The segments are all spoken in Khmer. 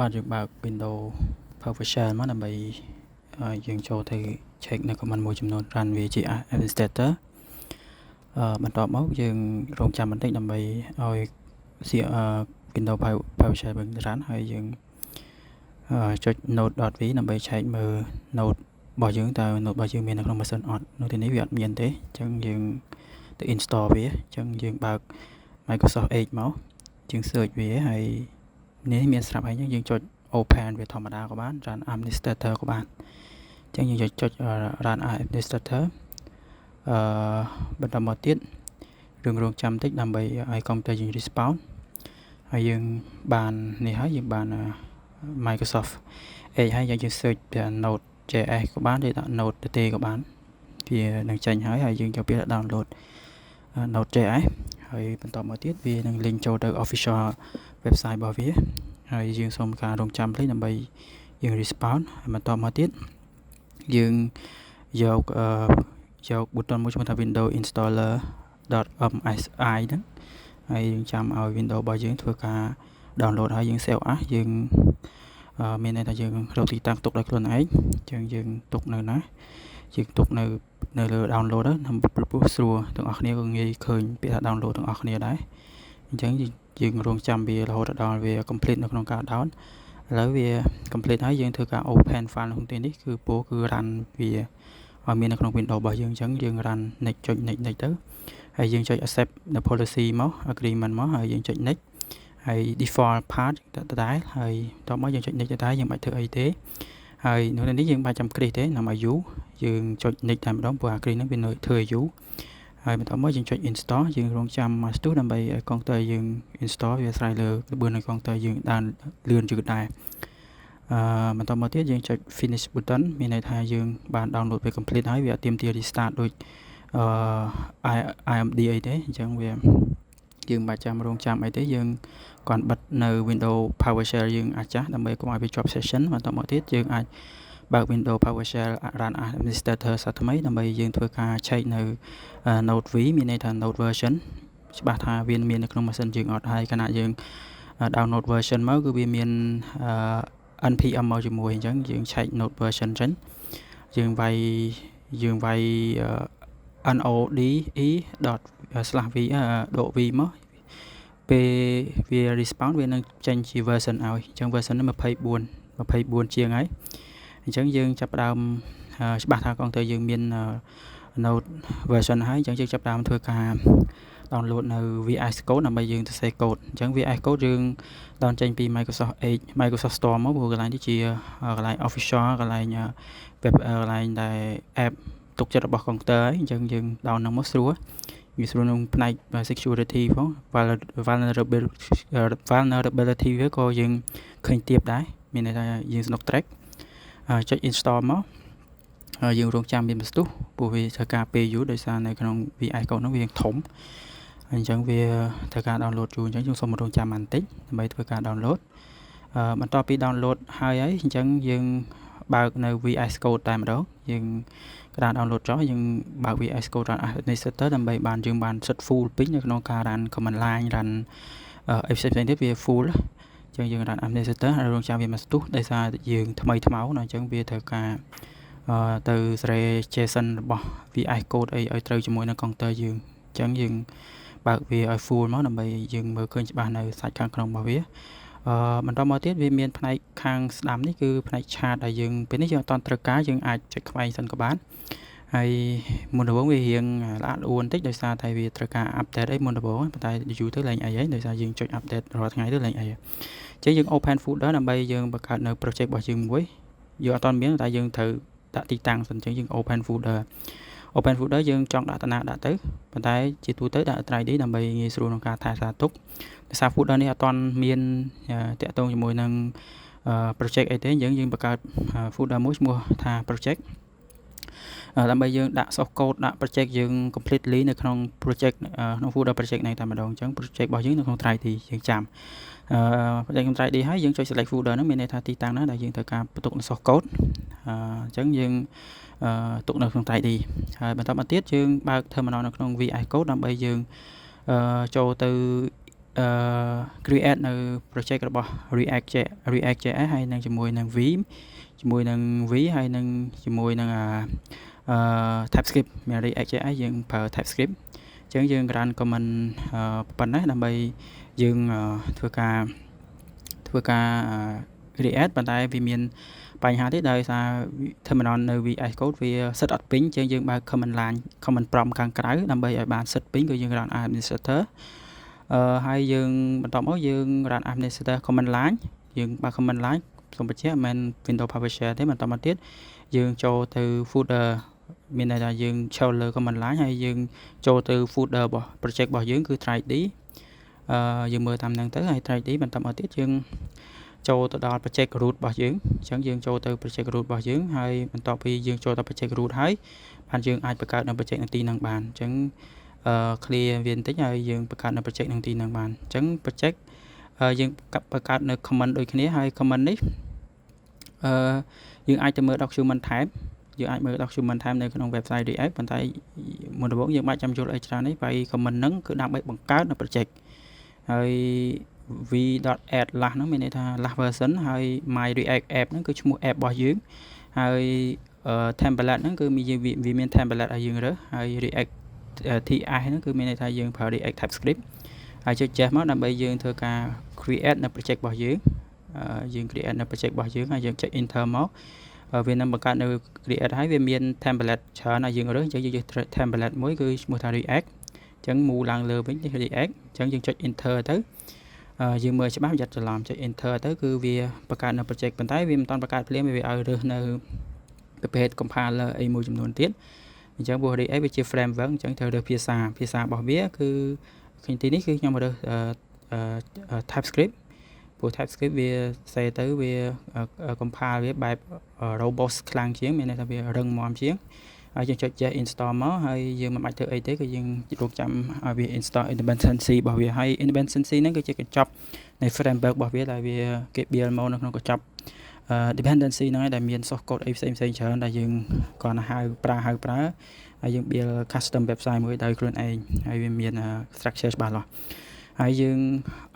បាទយើងបើក Windows PowerShell មកដើម្បីយើងចូលទៅ check នៅ command មួយចំនួន run វាជា administrator បន្ទាប់មកយើងរងចាំបន្តិចដើម្បីឲ្យWindows PowerShell វិញ run ហើយយើងចុច node.v ដើម្បី check មើល node របស់យើងតើ node របស់យើងមាននៅក្នុងម៉ាស៊ីនអត់នៅទីនេះវាអត់មានទេអញ្ចឹងយើងទៅ install វាអញ្ចឹងយើងបើក Microsoft Edge មកយើង search វាហើយនេះមានស្រាប់ហើយយើងចុច open វាធម្មតាក៏បាន run administrator ក៏បានអញ្ចឹងយើងចុច run administrator បន្តមកទៀតរឿងរងចាំតិចដើម្បីឲ្យកុំព្យូទ័រយើង respawn ហើយយើងបាននេះហើយយើងបាន Microsoft Edge ហើយយើង search ពី Node.js ក៏បានឬដាក់ Node ទេក៏បានវានឹងចេញហើយយើងយកវា download Node.js ហើយបន្តមកទៀតវានឹង link ចូលទៅ official website របស់វាហើយយើងសូមការរងចាំភ្លេចដើម្បីយើង respawn ហើយបន្តមកទៀតយើងយក button មួយឈ្មោះថា Windows installer.msi ហ្នឹងហើយយើងចាំឲ្យ Windows របស់យើងធ្វើការ download ហើយយើង save as យើងមានន័យថាយើងរកទីតាំងទុកដោយខ្លួនឯងអញ្ចឹងយើងទុកនៅណាយើងទុកនៅលើ download ហ្នឹងព្រោះស្រួលទាំងអស់គ្នាក៏ងាយឃើញពាក្យថា download ទាំងអស់គ្នាដែរអញ្ចឹងយើងរងចាំវារហូតដល់វា complete នៅក្នុងការ down ឥឡូវវា complete ហើយយើងធ្វើការ open file ក្នុងទីនេះគឺគឺ run វាឲ្យមាននៅក្នុង Windows របស់យើងអញ្ចឹងយើង run next ចុច next ទៅហើយយើងចុច accept the policy មក agreement មកហើយយើងចុច next ហើយ default path ដដែលហើយតោះមកយើងចុច next ទៅដែរយើងមិនបាច់ធ្វើអីទេហើយនៅនេះយើងមិនបាច់ចាំគ្រីសទេនាំឲ្យយូរយើងចុច next តែម្ដងព្រោះអាគ្រីសហ្នឹងវានៅធ្វើឲ្យយូរហើយបន្តមកយើងចុច install យើងរងចាំមកស្ទុះដើម្បីឲ្យកុងទ័រយើង install វាអាស្រ័យលើក្បឿននៃកុងទ័រយើងដើរលឿនយឺតដែរបន្តមកទៀតយើងចុច finish button មានន័យថាយើងបាន download វា complete ហើយវាអត់ទាមទារ restart ដូចIMD អីទេអញ្ចឹងវាយើងមិនបាច់ចាំរងចាំអីទេយើងគ្រាន់បិទនៅ Windows PowerShell យើងអាចចាស់ដើម្បីកុំឲ្យវាជាប់ session បន្តមកទៀតយើងអាចបើក Windows PowerShell run as administrator សាថ្មីដើម្បីយើងធ្វើការ check នៅ Node V មានន័យថា Node version ច្បាស់ថាវាមាននៅក្នុងម៉ាស៊ីនយើងអត់ហើយខណៈយើង download version មកគឺវាមានnpm មកជាមួយអញ្ចឹងយើង check Node version ចឹងយើងវាយnode.e.v មកពេលវា respawn វានឹងចេញជា version ឲ្យអញ្ចឹង version នេះ24ជាងហើយអញ្ចឹងយើងចាប់ផ្ដើមច្បាស់ថាកុងទ័រយើងមាន Node version ហើយអញ្ចឹងយើងចាប់ផ្ដើមធ្វើការ download នៅ VS Code ដើម្បីយើងសរសេរ code អញ្ចឹង VS Code យើងdownload ចេញពី Microsoft Store មកព្រោះកន្លែងនេះជាកន្លែង official កន្លែង web កន្លែងដែល app ទុកចិត្តរបស់កុងទ័រអញ្ចឹងយើង down នឹងមកស្រួលវាស្រួលក្នុងផ្នែក security ផង vulnerability វាក៏យើងឃើញទាបដែរមានន័យថាយើងស្នុក track ចុច install មកយើងរងចាំមានបន្ទុះព្រោះវាត្រូវការពេលយូរដោយសារនៅក្នុង VS Code នោះវាធំអញ្ចឹងវាត្រូវការ download យូរអញ្ចឹងយើងសូមរងចាំបន្តិចដើម្បីធ្វើការ download បន្ទាប់ពី download ហើយអញ្ចឹងយើងបើកនៅ VS Code តែម្ដងយើងក្តារ download ចុះយើងបើក VS Code run administrator ដើម្បីយើងបានសិត full ពេញនៅក្នុងការ run command line run ផ្សេងទៀតវា full អញ្ចឹងយើង run administrator ហើយរងចាំវាមកស្ទុះដោយសារយើងថ្មីថ្មោងអញ្ចឹងវាត្រូវការទៅសេរី JSON របស់ VS Code អីឲ្យត្រូវជាមួយនឹងកុងទ័រយើងអញ្ចឹងយើងបើកវាឲ្យ full មកដើម្បីយើងមើលឃើញច្បាស់នៅសាច់ខាងក្នុងរបស់វាបន្តមកទៀតវាមានផ្នែកខាងស្ដាំនេះគឺផ្នែកឆាតដែលយើងពេលនេះយើងអត់ត្រូវការយើងអាចចុចខ្វែងសិនក៏បានហើយមុនដំបូងវារៀងល្អិតល្អួនបន្តិចដោយសារតែវាត្រូវការ update អីមុនដំបូងប៉ុន្តែយូរទៅលែងអីហើយដោយសារយើងចុច update រាល់ថ្ងៃទៅលែងអីអញ្ចឹងយើង open folder ដើម្បីយើងបង្កើតនៅ project របស់យើងមួយយើងអត់ទាន់មានតែយើងត្រូវដាក់ទីតាំងសិនអញ្ចឹងយើង open folder យើងចង់ដាក់តាណាដាក់ទៅប៉ុន្តែជាទូទៅដាក់ 3D ដើម្បីងាយស្រួលក្នុងការថែរក្សាទុកដោយសារ folder នេះអត់ទាន់មានតាក់ទងជាមួយនឹង project អីទេអញ្ចឹងយើងបង្កើត folder មួយឈ្មោះថា project ដើម្បីយើងដាក់ source code ដាក់ project យើង completely នៅក្នុង project ក្នុង folder project នេះតែម្ដងអញ្ចឹង project របស់យើងនៅក្នុង 3D យើងចាំproject ក្នុង 3D ហើយយើងចុច select folder ហ្នឹងមានន័យថាទីតាំងណាដែលយើងត្រូវការបន្ទុកនៅ source code អញ្ចឹងយើងទុកនៅក្នុង 3D ហើយបន្តមកទៀតយើងបើក terminal នៅក្នុង VS Code ដើម្បីយើងចូលទៅ create នៅ project របស់ React.js ហើយនឹងជាមួយនឹង V ហើយនឹងជាមួយនឹងTypeScript មាន React.js យើងប្រើ TypeScript អញ្ចឹងយើង run comment ប៉ុណ្ណេះដើម្បីយើងធ្វើការ create ប៉ុន្តែវាមានបញ្ហាទេដោយសារ terminal នៅ VS Code វាសិតអត់ពេញអញ្ចឹងយើងបើក command line command prompt ខាងក្រៅដើម្បីឲ្យបានសិតពេញគឺយើង run administrator ហើយយើងបន្តមកយើង run administrator command line យើងបើក command line សូមបញ្ជាក់មិនមែន Windows PowerShell ទេបន្តមកទៀតយើងចូលទៅ folder មានន័យថាយើងឈរលើ command line ហើយយើងចូលទៅ folder របស់ project របស់យើងគឺ try d យើងមើលតាមហ្នឹងទៅហើយ try d បន្តមកទៀតយើងចូលទៅដល់ project root របស់យើងអញ្ចឹងយើងចូលទៅ project root របស់យើងហើយបន្ទាប់ពីយើងចូលដល់ project root ហើយបានយើងអាចបង្កើតនៅ project នៅទីហ្នឹងបានអញ្ចឹងclear វាបន្តិចហើយយើងបង្កើតនៅ project នៅទីហ្នឹងបានអញ្ចឹង project យើងបង្កើតនៅ comment ដូចគ្នាហើយ comment នេះយើងអាចទៅមើល document type យើងអាចមើល document type នៅក្នុង website React ប៉ុន្តែមុនដំបូងយើងបាច់ចាំយល់អីច្រើននេះហើយ comment ហ្នឹងគឺដើម្បីបង្កើតនៅ project ហើយ v.add last ហ្នឹងមានន័យថា last version ហើយ my react app ហ្នឹងគឺឈ្មោះ app របស់យើងហើយ template ហ្នឹងគឺវាមាន template ឲ្យយើងរើសហើយ react ts ហ្នឹងគឺមានន័យថាយើងប្រើ react typescript ហើយចុចចេះមកដើម្បីយើងធ្វើការ create នៅ project របស់យើងយើង create នៅ project របស់យើងហើយយើងចុច enter មកវានឹងបង្កើតនៅ create ហើយវាមាន template ច្រើនឲ្យយើងរើសអញ្ចឹងយើងយក template មួយគឺឈ្មោះថា react អញ្ចឹងមូលឡើងលើវិញនេះ react អញ្ចឹងយើងចុច enter ទៅយើងមើលច្បាស់យ៉ាត់ច្រឡំចុច enter ទៅគឺវាបង្កើតនៅ project ប៉ុន្តែវាមិនតាន់បង្កើតភ្លាមវាឲ្យរើសនៅប្រភេទ compiler អីមួយចំនួនទៀតអញ្ចឹងព្រោះ React វាជា framework អញ្ចឹងត្រូវរើសភាសារបស់វាគឺខ្ញុំទីនេះគឺខ្ញុំរើស TypeScript ព្រោះ TypeScript វាសេទៅវា compile វាបែប robust ខ្លាំងជាងមានន័យថាវារឹងមាំជាងហើយយើងចុចចេះ install មកហើយយើងមិនបាច់ធ្វើអីទេគឺយើងរកចាំឲ្យវា install dependency របស់វាហើយ dependency ហ្នឹងគឺជាកញ្ចប់នៃ framework របស់វាដែលវាគេ build មកនៅក្នុងកញ្ចប់dependency ហ្នឹងឯងដែលមាន source code អីផ្សេងច្រើនដែលយើងគ្រាន់តែហៅប្រើហើយយើង build custom website មួយដោយខ្លួនឯងហើយវាមាន structure ច្បាស់លាស់ហើយយើង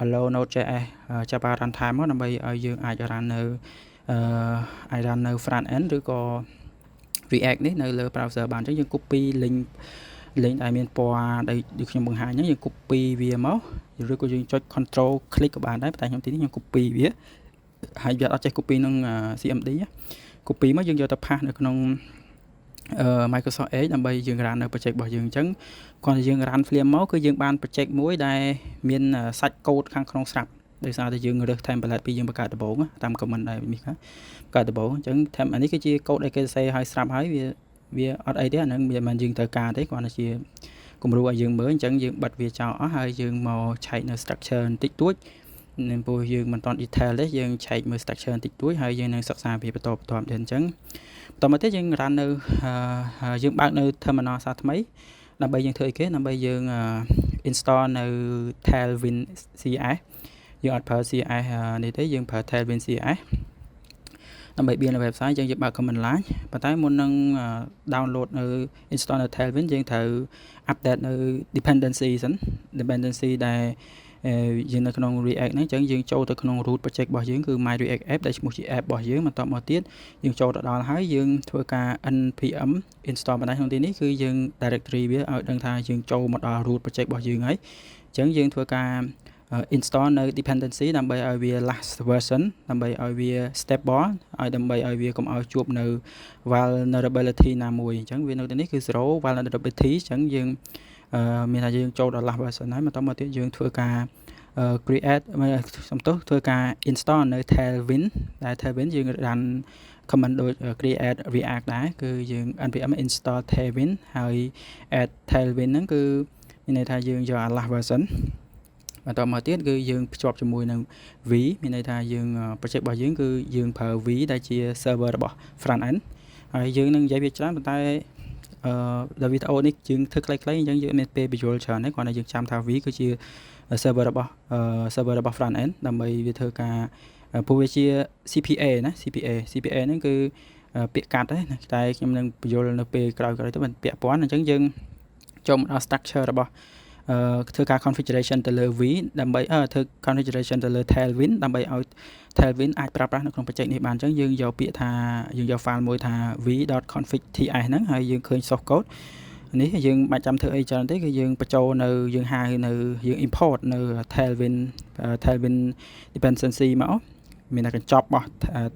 allow node.js ចាប់បាន run time មកដើម្បីឲ្យយើងអាច run នៅ front end ឬក៏ React នេះនៅលើ browser បានអញ្ចឹងយើង copy link ដែលមានពណ៌ដែលខ្ញុំបង្ហាញហ្នឹងយើង copy វាមកឬក៏យើងចុច control click ក៏បានដែរតែខ្ញុំទីនេះខ្ញុំ copy វាហើយវាអត់ចេះ copy នឹង CMD copy មកយើងយកទៅផាសនៅក្នុងMicrosoft Edge ដើម្បីយើង run នៅ project របស់យើងអញ្ចឹងគ្រាន់តែយើង run ភ្លាមមកគឺយើងបាន project មួយដែលមានសាច់ code ខាងក្នុងស្រាប់ដោយសារតែយើងរើស template ពីយើងបង្កើតដំបូងតាម comment ដែលមានបង្កើតដំបូងអញ្ចឹង template នេះគឺជា code ដែលគេសរសេរឲ្យស្រាប់ហើយវាអត់អីទេអាហ្នឹងមិនមែនយើងត្រូវការទេគ្រាន់តែជាគំរូឲ្យយើងមើលអញ្ចឹងយើងបិទវាចោលអស់ហើយយើងមកឆែកនៅ structure បន្តិចតួចនឹងព្រោះយើងមិនទាន់ detail ទេយើងឆែកមើល structure បន្តិចតួចហើយយើងនឹងសិក្សាវាបន្តទៀតអញ្ចឹងបន្តមកទៀតយើង run នៅយើងបើកនៅ terminal សារថ្មីដើម្បីយើងធ្វើអីគេដើម្បីយើង install នៅ Tailwind CSS យើងអត់ប្រើ CSS នេះទេយើងប្រើ Tailwind CSS ដើម្បី build នៅ website យើងបើក command line ប៉ុន្តែមុននឹង download នៅ install នៅ Tailwind យើងត្រូវ update នៅ dependency សិន dependency ដែលយើងនៅក្នុង React ហ្នឹងអញ្ចឹងយើងចូលទៅក្នុង root project របស់យើងគឺ my react app ដែលឈ្មោះជា app របស់យើងបន្តមកទៀតយើងចូលទៅដល់ហើយយើងធ្វើការ npm install បណ្ដាញក្នុងទីនេះគឺយើង directory វាឲ្យដឹងថាយើងចូលមកដល់ root project របស់យើងហើយអញ្ចឹងយើងធ្វើការinstall នៅ dependency ដើម្បីឲ្យវា last version ដើម្បីឲ្យវា stable ឲ្យដើម្បីឲ្យវាកុំឲ្យជួបនៅ vulnerability ណាមួយអញ្ចឹងវានៅទីនេះគឺ zero vulnerability អញ្ចឹងយើងមានថាយើងចូលដល់ last version ហើយបន្តមកទៀតយើងធ្វើការ create ធ្វើការ install នៅ Tailwind ដែល Tailwind យើង run command ដូច create React ដែរគឺយើង npm install Tailwind ហើយ add Tailwind ហ្នឹងគឺមានន័យថាយើងយក last version បន្តមកទៀតគឺយើងភ្ជាប់ជាមួយនឹង V មានន័យថាយើង project របស់យើងគឺយើងប្រើ V ដែលជា server របស់ front end ហើយយើងនឹងនិយាយវាច្រើនប៉ុន្តែដល់វីដេអូនេះយើងធ្វើខ្លីៗអញ្ចឹងយើងមានពេលបញ្យល់ច្រើនហើយគ្រាន់តែយើងចាំថា V គឺជា server របស់ front end ដើម្បីវាធ្វើការព្រោះវាជា CPA ណា CPA ហ្នឹងគឺពាក្យកាត់ទេតែខ្ញុំនឹងបញ្យល់នៅពេលក្រោយៗទៅមិនពាក់ព័ន្ធអញ្ចឹងយើងចូលមកដល់ structure របស់ ធ្វើការ configuration ទៅលើ V ដើម្បីធ្វើ configuration ទៅលើ Tailwind ដើម្បីឲ្យ Tailwind អាចប្រើប្រាស់នៅក្នុង project នេះបានអញ្ចឹងយើងយកពាក្យថាយើងយក file មួយថា v.config.ts ហ្នឹងហើយយើងឃើញ source code នេះយើងបាច់ចាំធ្វើអីច្រើនទេគឺយើងបញ្ចូលនៅយើងហៅនៅយើង import នៅ Tailwind dependency មកមានតែកញ្ចប់របស់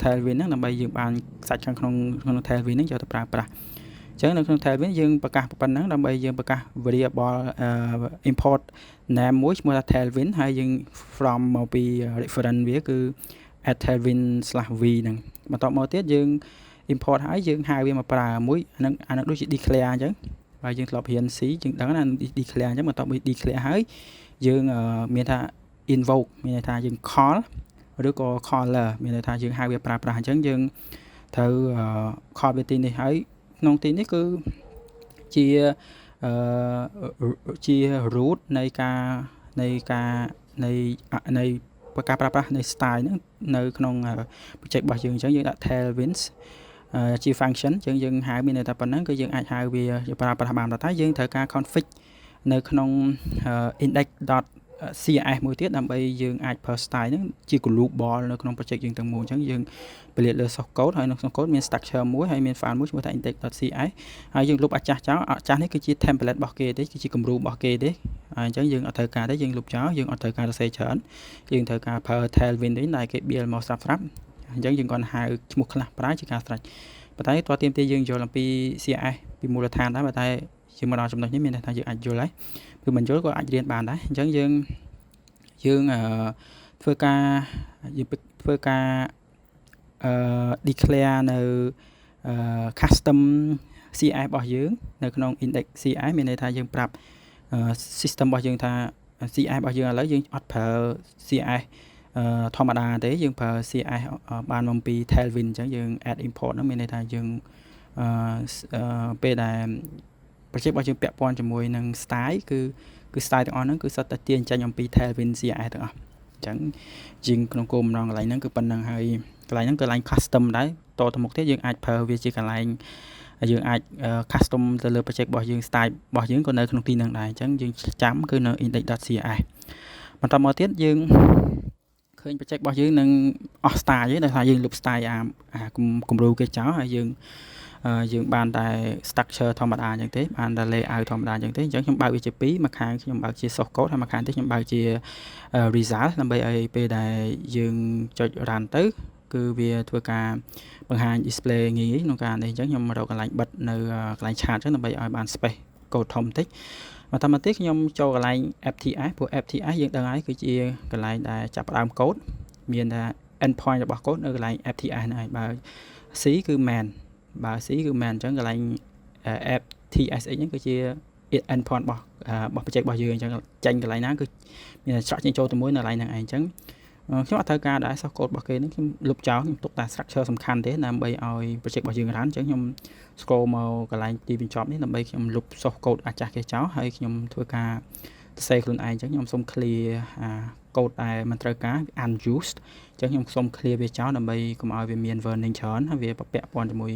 Tailwind ហ្នឹងដើម្បីយើងបានសាច់ខាងក្នុង Tailwind ហ្នឹងយកទៅប្រើប្រាស់អញ្ចឹងនៅក្នុង Tailwind យើងប្រកាសប៉ុណ្ណឹងដើម្បីយើងប្រកាស variable import name មួយឈ្មោះថា Tailwind ហើយយើង from មកពី reference វាគឺ @tailwind/v ហ្នឹងបន្ទាប់មកទៀតយើង import ហើយយើងហៅវាមកប្រើមួយអានឹងដូចជា declare អញ្ចឹងហើយយើងធ្លាប់រៀន C យើងដឹងណា declare អញ្ចឹងបន្ទាប់ពី declare ហើយយើងមានថា invoke មានន័យថាយើង call ឬក៏ caller មានន័យថាយើងហៅវាប្រើប្រាស់អញ្ចឹងយើងត្រូវ call វាទីនេះហើយក្នុងទីនេះគឺជាជា root នៃការប្រើប្រាស់នៃ style ហ្នឹងនៅក្នុង project របស់យើងអញ្ចឹងយើងដាក់ tailwinds ជា function អញ្ចឹងយើងហៅមានន័យថាប៉ុណ្ណឹងគឺយើងអាចហៅវាប្រើប្រាស់បានតែយើងត្រូវការ config នៅក្នុង index.cs មួយទៀតដើម្បីយើងអាចប្រើ style ហ្នឹងជា global នៅក្នុង project យើងទាំងមូលអញ្ចឹងយើងពលាតលើ source code ហើយនៅក្នុង code មាន structure មួយហើយមាន file មួយឈ្មោះថា index.cs ហើយយើងលុបអាចាស់ចោលអាចាស់នេះគឺជា template របស់គេទេគឺជាគំរូរបស់គេទេហើយអញ្ចឹងយើងអត់ត្រូវការទេយើងលុបចោលយើងអត់ត្រូវការសរសេរច្រើនយើងត្រូវការប្រើ Tailwind នេះដែលគេ build មកស្រាប់អញ្ចឹងយើងគាត់ហៅឈ្មោះខ្លះប្រើជាការស្រេចប៉ុន្តែតើទាមទារយើងយល់អំពី CSS ពីមូលដ្ឋានដែរប៉ុន្តែជាមកដល់ចំណុចនេះមានន័យថាយើងអាចយល់ហើយគឺមិនយល់ក៏អាចរៀនបានដែរអញ្ចឹងយើងធ្វើការ declare នៅ custom CSS របស់យើងនៅក្នុង index CSS មានន័យថាយើងប្រាប់ system របស់យើងថា CSS របស់យើងឥឡូវយើងអត់ប្រើ CSS ធម្មតាទេយើងប្រើ CSS បានមកពី Tailwind អញ្ចឹងយើង add import ហ្នឹងមានន័យថាយើងពេលដែល project របស់យើងពាក់ព័ន្ធជាមួយនឹង style គឺ style ទាំងអស់ហ្នឹងគឺសុទ្ធតែទាញចេញអំពី Tailwind CSS ទាំងអស់អញ្ចឹងជាងក្នុងគោលបំណងកន្លែងហ្នឹងគឺប៉ុណ្ណឹងហើយកន្លែងហ្នឹងគឺកន្លែង custom ដែរតទៅមុខទៀតយើងអាចប្រើវាជាកន្លែងយើងអាច custom ទៅលើ project របស់យើង style របស់យើងក៏នៅក្នុងទីហ្នឹងដែរអញ្ចឹងយើងចាំគឺនៅ index.cs បន្តមកទៀតយើងឃើញ project របស់យើងនឹងអស់ style ទេដោយសារយើងលុប style គំរូគេចោលហើយយើងបានតែ structure ធម្មតាអញ្ចឹងទេបានតែ layout ធម្មតាអញ្ចឹងទេអញ្ចឹងខ្ញុំបើកវាជា2មួយខាងខ្ញុំបើកជា source code ហើយមួយខាងទៀតខ្ញុំបើកជា result ដើម្បីឲ្យពេលដែលយើងចុច run ទៅគឺវាធ្វើការបង្ហាញ display ងាយក្នុងការនេះអញ្ចឹងខ្ញុំរកកន្លែងបិទនៅកន្លែង chart អញ្ចឹងដើម្បីឲ្យបាន space code ធំបន្តិចបន្តមកទៀតខ្ញុំចូលកន្លែង FTS ព្រោះ FTS យើងដឹងហើយគឺជាកន្លែងដែលចាប់ផ្ដើម code មានថា endpoint របស់ code នៅកន្លែង FTS ហ្នឹងហើយបើ C គឺ main បើ C គឺ main អញ្ចឹងកន្លែង FTSX ហ្នឹងគឺជា endpoint របស់ project របស់យើងអញ្ចឹងចាញ់កន្លែងណាគឺមានច្រកចេញចូលទៅមួយនៅកន្លែងហ្នឹងឯងអញ្ចឹងខ្ញុំអត់ត្រូវការដែរ source code របស់គេហ្នឹងខ្ញុំលុបចោលខ្ញុំទុកតែ structure សំខាន់ទេដើម្បីឲ្យ project របស់យើង run អញ្ចឹងខ្ញុំ scroll មកកន្លែងទីបញ្ចប់នេះដើម្បីខ្ញុំលុប source code អាចាស់គេចោលហើយខ្ញុំធ្វើការសរសេរខ្លួនឯងអញ្ចឹងខ្ញុំសុំ clear code ដែលមិនត្រូវការ unused អញ្ចឹងខ្ញុំសុំ clear វាចោលដើម្បីកុំឲ្យវាមាន warning ច្រើនហើយវាពាក់ព័ន្ធជាមួយ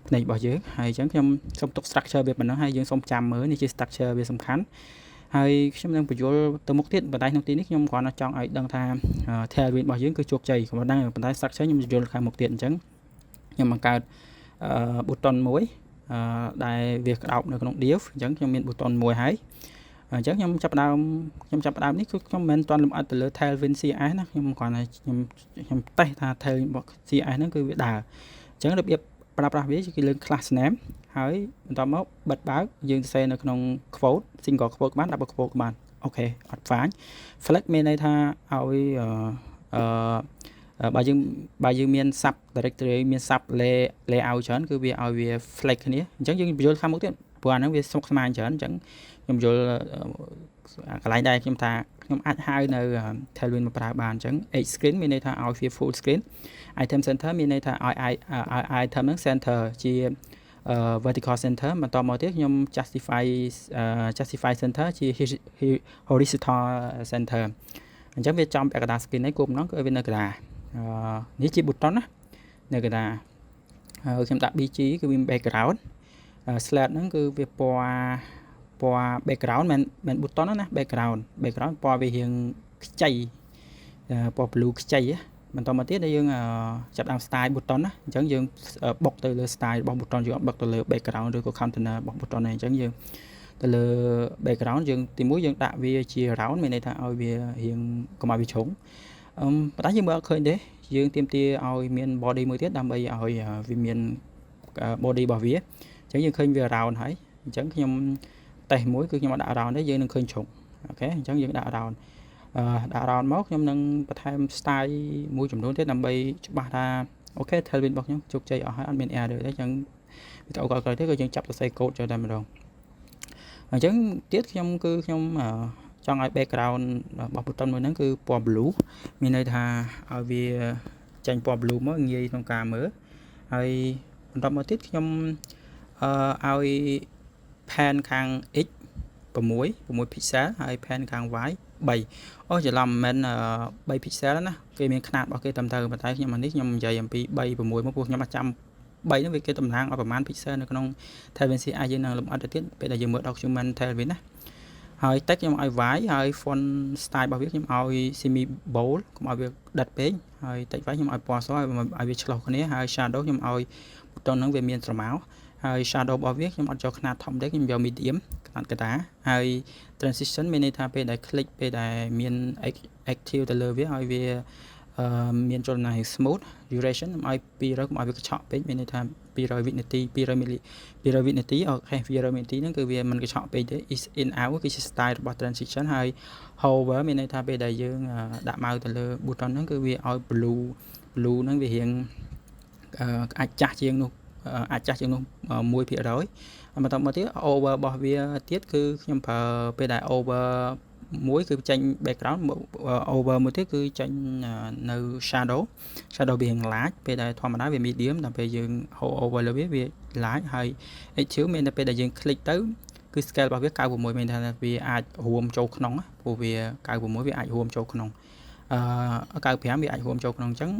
ភ្នែករបស់យើងហើយអញ្ចឹងខ្ញុំសុំទុក structure វាប៉ុណ្ណឹងហើយយើងសុំចាំមើលនេះជា structure វាសំខាន់ហើយខ្ញុំនឹងបញ្យល់ទៅមុខទៀតប៉ុន្តែក្នុងទីនេះខ្ញុំគ្រាន់តែចង់ឲ្យដឹងថា Tailwind របស់យើងគឺជោគជ័យខ្ញុំដឹងប៉ុន្តែ structure ខ្ញុំយល់ខាងមុខទៀតអញ្ចឹងខ្ញុំបង្កើត button មួយដែលវាក្តោបនៅក្នុង div អញ្ចឹងខ្ញុំមាន button មួយហើយអញ្ចឹងខ្ញុំចាប់ផ្ដើមនេះគឺខ្ញុំមិនមែនទាន់លម្អិតទៅលើ Tailwind CSS ណាខ្ញុំគ្រាន់តែខ្ញុំតេស្តថា Tailwind របស់ CSS ហ្នឹងគឺវាដើរអញ្ចឹងរបៀបប្រើប្រាស់វាគឺលើក class name ហើយបន្តមកបិទបើកយើងសរសេរនៅក្នុង quote single quote បាន double quote បានអូខេអត់ fine flex មានន័យថាឲ្យបើយើងមាន sub directory មាន sub layout ច្រើនគឺវាឲ្យវា flex គ្នាអញ្ចឹងយើងបញ្យល់ខាងមុខទៀតព្រោះអាហ្នឹងវាស្មុគស្មាញច្រើនអញ្ចឹងខ្ញុំយល់កន្លែងដែលខ្ញុំថាខ្ញុំអាចហៅនៅ Tailwind មកប្រើបានអញ្ចឹង H screen មានន័យថាឲ្យវា full screen item center មានន័យថាឲ្យ item ហ្នឹង center ជា vertical center បន្តមកទៀតខ្ញុំ justify center ជា horizontal center អញ្ចឹងវាចំពាក់កណ្ដាល screen នេះគោលបំណងគឺឲ្យវានៅកណ្ដាលនេះជា button ណានៅកណ្ដាលខ្ញុំដាក់ BG គឺវា background slide ហ្នឹងគឺវាពណ៌ port background មិន button ណា background ពណ៌វារៀងខ្ចីពណ៌ blue ខ្ចីបន្តមកទៀតយើងចាប់ដើម style button ណាអញ្ចឹងយើងបុកទៅលើ style របស់ button យើងអត់បុកទៅលើ background ឬក៏ container របស់ button នេះអញ្ចឹងយើងទៅលើ background យើងទីមួយយើងដាក់វាជា round មានន័យថាឲ្យវារៀងកុំឲ្យវាជ្រុងប៉ុន្តែយើងមើលអត់ឃើញទេយើងទាមទារឲ្យមាន body មួយទៀតដើម្បីឲ្យវាមាន body របស់វាអញ្ចឹងយើងឃើញវា round ហើយអញ្ចឹងខ្ញុំតេស្តមួយគឺខ្ញុំអត់ដាក់ round ទេយើងនឹងឃើញជ្រុងអូខេអញ្ចឹងយើងដាក់ round មកខ្ញុំនឹងបន្ថែម style មួយចំនួនទៀតដើម្បីច្បាស់ថាអូខេ Tailwind របស់ខ្ញុំជោគជ័យអស់ហើយអត់មាន error ទេអញ្ចឹងវីដេអូក្រោយៗទៀតគឺយើងចាប់សរសេរ code ចូលតែម្ដងអញ្ចឹងទៀតខ្ញុំចង់ឲ្យ background របស់ button មួយហ្នឹងគឺពណ៌ blue មានន័យថាឲ្យវាចេញពណ៌ blue មកងាយក្នុងការមើលហើយបន្តមកទៀតខ្ញុំឲ្យ pan ខាង x 6 pixel ហើយ pan ខាង y 3អូច្រឡំមិនមែន3 pixel ណាគេមានຂະຫນາດរបស់គេតាមទៅប៉ុន្តែខ្ញុំនេះខ្ញុំនិយាយអំពី3 6មកព្រោះខ្ញុំអត់ចាំ3នោះវាគេតំណាងឲ្យប្រហែល pixel នៅក្នុង Tailwind CI យើងនឹងលម្អិតទៅទៀតពេលដែលយើងមើល document Tailwind ណាហើយ text ខ្ញុំឲ្យ y ហើយ font style របស់វាខ្ញុំឲ្យ semi bold កុំឲ្យវាដិតពេកហើយ text y ខ្ញុំឲ្យពណ៌សឲ្យវាឆ្លុះគ្នាហើយ shadow ខ្ញុំឲ្យ button ហ្នឹងវាមានស្រមោលហើយ shadow របស់វាខ្ញុំអត់យកຂະຫນາດធំទេខ្ញុំយក medium ຂະຫນາດកណ្ដាលហើយ transition មានន័យថាពេលដែល click ពេលដែលមាន active ទៅលើវាឲ្យវាមានចលនា smooth duration ឲ្យ200កុំឲ្យវាកញ្ឆក់ពេកមានន័យថា200វិនាទី200វិនាទីអូខេ200វិនាទីហ្នឹងគឺវាមិនកញ្ឆក់ពេកទេ is in out គឺជា style របស់ transition ហើយ hover មានន័យថាពេលដែលយើងដាក់ម៉ៅទៅលើ button ហ្នឹងគឺវាឲ្យ blue ហ្នឹងវារៀងអាចចាស់ជាងនោះ1% បន្តមកទៀត over របស់វាទៀតគឺខ្ញុំប្រើពេលដែល over មួយគឺចេញ background over មួយទៀតគឺចេញនៅ shadow វារៀងឡាចពេលដែលធម្មតាវា medium ដល់ពេលយើង over លើវាឡាចហើយ active មានតែពេលដែលយើង click ទៅគឺ scale របស់វា96មានថាវាអាចរួមចូលក្នុងព្រោះវា96វាអាចរួមចូលក្នុង95វាអាចរួមចូលក្នុងអញ្ចឹង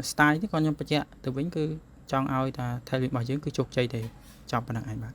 style នេះក៏ខ្ញុំបញ្ជាក់ទៅវិញគឺចង់ឲ្យថា Tailwind របស់យើងគឺជោគជ័យទេចប់ប៉ុណ្្នឹងឯងបាទ